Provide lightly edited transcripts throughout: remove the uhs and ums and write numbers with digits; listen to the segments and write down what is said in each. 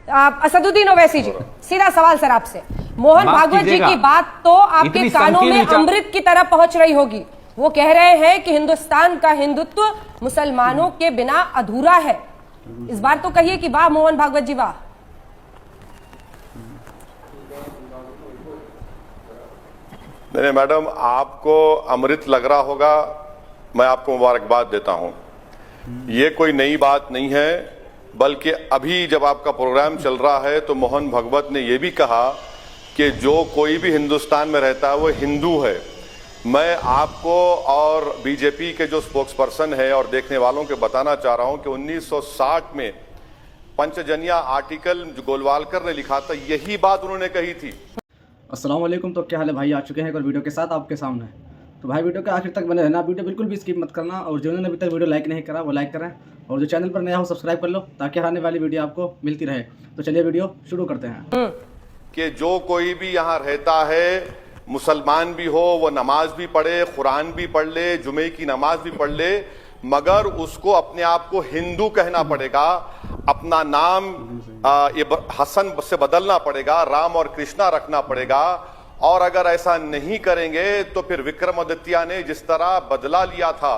असदुद्दीन ओवैसी जी, सीधा सवाल सर आपसे, मोहन भागवत जी की बात तो आपके कानों में अमृत की तरह पहुंच रही होगी। वो कह रहे हैं कि हिंदुस्तान का हिंदुत्व मुसलमानों के बिना अधूरा है। इस बार तो कहिए कि वाह मोहन भागवत जी वाह। नहीं मैडम, आपको अमृत लग रहा होगा, मैं आपको मुबारकबाद देता हूं। ये कोई नई बात नहीं है, बल्कि अभी जब आपका प्रोग्राम चल रहा है तो मोहन भागवत ने यह भी कहा कि जो कोई भी हिंदुस्तान में रहता है वो हिंदू है। मैं आपको और बीजेपी के जो स्पोक्सपर्सन है और देखने वालों के बताना चाह रहा हूं कि 1960 में पंचजन्या आर्टिकल जो गोलवालकर ने लिखा था, यही बात उन्होंने कही थी। अस्सलाम वालेकुम। तो क्या हाल है भाई, आ चुके हैं एक और वीडियो के साथ आपके सामने। तो भाई वीडियो के आखिर तक बने रहना, वीडियो बिल्कुल भी स्किप मत करना, और जिन्होंने अभी तक वीडियो लाइक नहीं करा वो लाइक करें, और जो चैनल पर नया हो सब्सक्राइब कर लो ताकि आने वाली वीडियो आपको मिलती रहे। तो चलिए वीडियो शुरू करते हैं। कि जो कोई भी यहाँ रहता है, मुसलमान भी हो, वो नमाज भी पढ़े, कुरान भी पढ़ ले, जुमे की नमाज भी पढ़ ले, मगर उसको अपने आप को हिंदू कहना पड़ेगा, अपना नाम हसन से बदलना पड़ेगा, राम और कृष्णा रखना पड़ेगा। और अगर ऐसा नहीं करेंगे तो फिर विक्रमादित्य ने जिस तरह बदला लिया था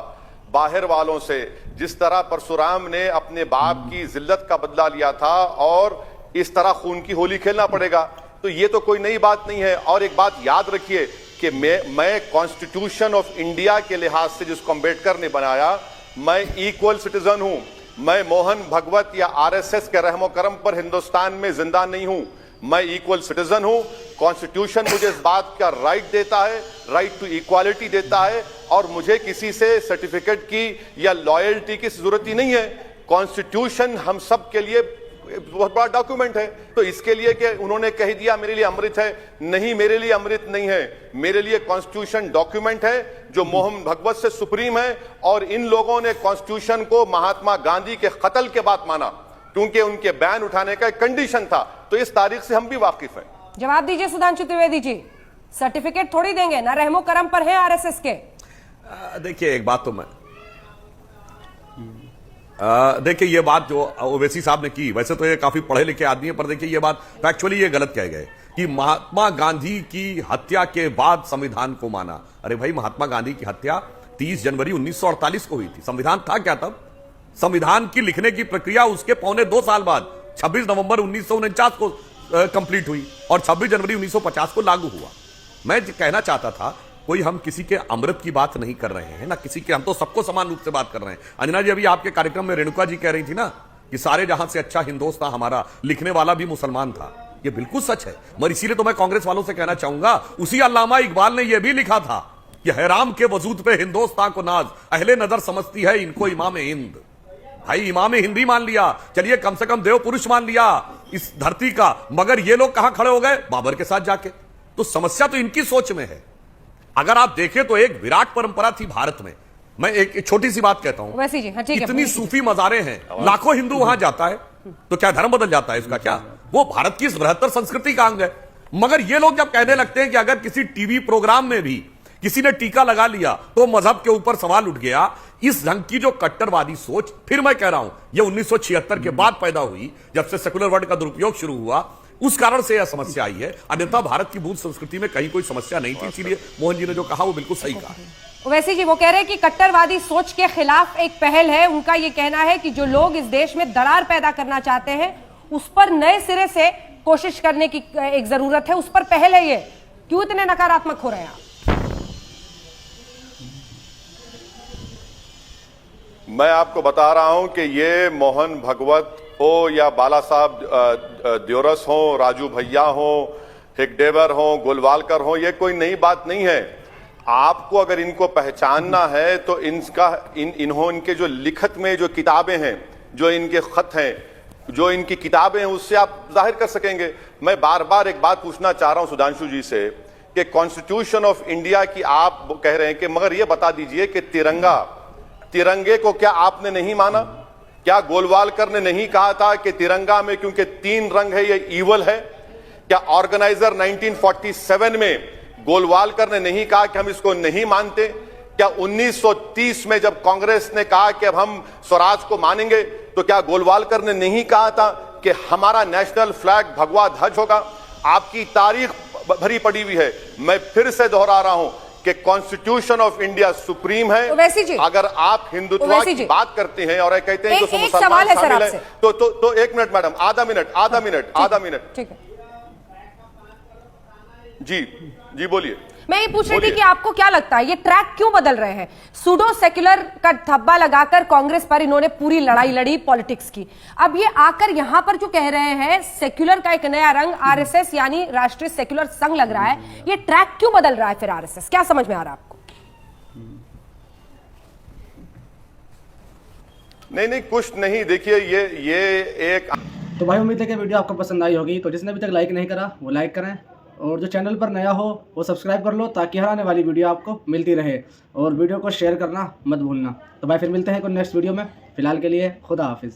बाहर वालों से, जिस तरह परशुराम ने अपने बाप की जिल्लत का बदला लिया था, और इस तरह खून की होली खेलना पड़ेगा। तो ये तो कोई नई बात नहीं है। और एक बात याद रखिए कि मैं कॉन्स्टिट्यूशन ऑफ इंडिया के लिहाज से जिसको अम्बेडकर ने बनाया, मैं इक्वल सिटीजन हूं। मैं मोहन भागवत या आरएसएस के रहमो करम पर हिंदुस्तान में जिंदा नहीं हूं। मैं इक्वल सिटीजन हूं। कॉन्स्टिट्यूशन मुझे इस बात का राइट देता है, राइट टू इक्वालिटी देता है, और मुझे किसी से सर्टिफिकेट की या लॉयल्टी की जरूरत ही नहीं है। कॉन्स्टिट्यूशन हम सब के लिए बहुत बड़ा डॉक्यूमेंट है। तो इसके लिए कि उन्होंने कह दिया मेरे लिए अमृत है, नहीं, मेरे लिए अमृत नहीं है। मेरे लिए कॉन्स्टिट्यूशन डॉक्यूमेंट है जो मोहन भागवत से सुप्रीम है। और इन लोगों ने कॉन्स्टिट्यूशन को महात्मा गांधी के कत्ल के बाद माना, क्योंकि उनके बैन उठाने का एक कंडीशन था। तो इस तारीख से हम भी वाकिफ हैं। जवाब दीजिए सुधांशु त्रिवेदी जी, सर्टिफिकेट थोड़ी देंगे, ना रहमो करम पर है आरएसएस के। देखिए एक बात तो मैं देखिए ये बात जो ओवैसी साहब ने की, वैसे तो ये काफी पढ़े लिखे आदमी है, पर देखिए ये बात फैक्चुअली ये गलत कह गए कि महात्मा गांधी की हत्या के बाद संविधान को माना। अरे भाई, महात्मा गांधी की हत्या 30 जनवरी 1948 को हुई थी। संविधान था क्या तब? संविधान की लिखने की प्रक्रिया उसके पौने 2 साल बाद 26 नवंबर 1949 को कंप्लीट हुई, और 26 जनवरी 1950 को लागू हुआ। मैं कहना चाहता था, कोई हम किसी के अमृत की बात नहीं कर रहे हैं ना किसी के, हम तो सबको समान रूप से बात कर रहे हैं। अंजना जी, अभी आपके कार्यक्रम में रेणुका जी कह रही थी ना कि सारे जहां से अच्छा हिंदुस्तान हमारा, लिखने वाला भी मुसलमान था। ये बिल्कुल सच है। मगर इसीलिए तो मैं कांग्रेस वालों से कहना चाहूंगा, उसी अल्लामा इकबाल ने यह भी लिखा था कि हैराम के वजूद पे हिंदुस्तान को नाज, अहले नजर समझती है इनको इमाम हिंद। भाई, इमाम हिंदी मान लिया, चलिए कम से कम देव पुरुष मान लिया इस धरती का, मगर ये लोग कहां खड़े हो गए? बाबर के साथ जाके। तो समस्या तो इनकी सोच में है। अगर आप देखें तो एक विराट परंपरा थी भारत में। मैं एक छोटी सी बात कहता हूं, वैसी जी, हाँ, ठीक है, इतनी सूफी मजारे हैं, लाखों हिंदू वहां जाता है, तो क्या धर्म बदल जाता है इसका? क्या वो भारत की इस बृहत्तर संस्कृति का अंग है? मगर ये लोग जब कहने लगते हैं कि अगर किसी टीवी प्रोग्राम में भी किसी ने टीका लगा लिया तो मजहब के ऊपर सवाल उठ गया, इस ढंग की जो कट्टरवादी सोच, फिर मैं कह रहा हूं ये 1976 के बाद पैदा हुई, जब से सेकुलर वर्ड का दुरुपयोग शुरू हुआ, उस कारण से यह समस्या आई है। अन्यथा भारत की मूल संस्कृति में कहीं कोई समस्या नहीं थी। इसीलिए मोहन जी ने जो कहा वो बिल्कुल सही कहा। वैसे जी, वो कह रहे हैं कि कट्टरवादी सोच के खिलाफ एक पहल है। उनका ये कहना है कि जो लोग इस देश में दरार पैदा करना चाहते हैं, उस पर नए सिरे से कोशिश करने की एक जरूरत है, उस पर पहल है। ये क्यों इतने नकारात्मक हो रहे हैं आप? मैं आपको बता रहा हूं कि ये मोहन भागवत हो या बाला साहब द्योरस हो, राजू भैया हो, हेगडेवर हो, गोलवालकर हो, ये कोई नई बात नहीं है। आपको अगर इनको पहचानना है तो इनके जो लिखत में जो किताबें हैं, जो इनके खत हैं, जो इनकी किताबें हैं, उससे आप जाहिर कर सकेंगे। मैं बार बार एक बात पूछना चाह रहा हूं सुधांशु जी से कि कॉन्स्टिट्यूशन ऑफ इंडिया की आप कह रहे हैं कि, मगर ये बता दीजिए कि तिरंगे को क्या आपने नहीं माना? क्या गोलवालकर ने नहीं कहा था कि तिरंगा में क्योंकि 3 रंग है ये ईवल है? क्या ऑर्गेनाइजर 1947 में गोलवालकर ने नहीं कहा कि हम इसको नहीं मानते? क्या 1930 में जब कांग्रेस ने कहा कि अब हम स्वराज को मानेंगे, तो क्या गोलवालकर ने नहीं कहा था कि हमारा नेशनल फ्लैग भगवा ध्वज होगा। आपकी तारीख भरी पड़ी हुई है। मैं फिर से दोहरा रहा हूं कि कॉन्स्टिट्यूशन ऑफ इंडिया सुप्रीम है। ओवैसी जी, अगर आप हिंदुत्व की बात करते हैं और कहते हैं कि एक सवाल है सर आपसे, तो 1 मिनट मैडम, आधा मिनट। ठीक है जी बोलिए। मैं ये पूछ रही थी कि आपको क्या लगता है ये ट्रैक क्यों बदल रहे हैं? सूडो सेक्युलर का धब्बा लगाकर कांग्रेस पर इन्होंने पूरी लड़ाई लड़ी पॉलिटिक्स की। अब ये आकर यहां पर जो कह रहे हैं सेक्युलर का एक नया रंग आरएसएस यानी राष्ट्रीय सेक्युलर संघ लग रहा है, ये ट्रैक क्यों बदल रहा है फिर आरएसएस? क्या समझ में आ रहा है आपको? नहीं कुछ नहीं। देखिए ये एक तो भाई उम्मीद है कि वीडियो आपको पसंद आई होगी। तो जिसने अभी तक लाइक नहीं करा वो लाइक करें, और जो चैनल पर नया हो वो सब्सक्राइब कर लो ताकि हर आने वाली वीडियो आपको मिलती रहे, और वीडियो को शेयर करना मत भूलना। तो भाई फिर मिलते हैं कोई नेक्स्ट वीडियो में। फिलहाल के लिए खुदा हाफिज़।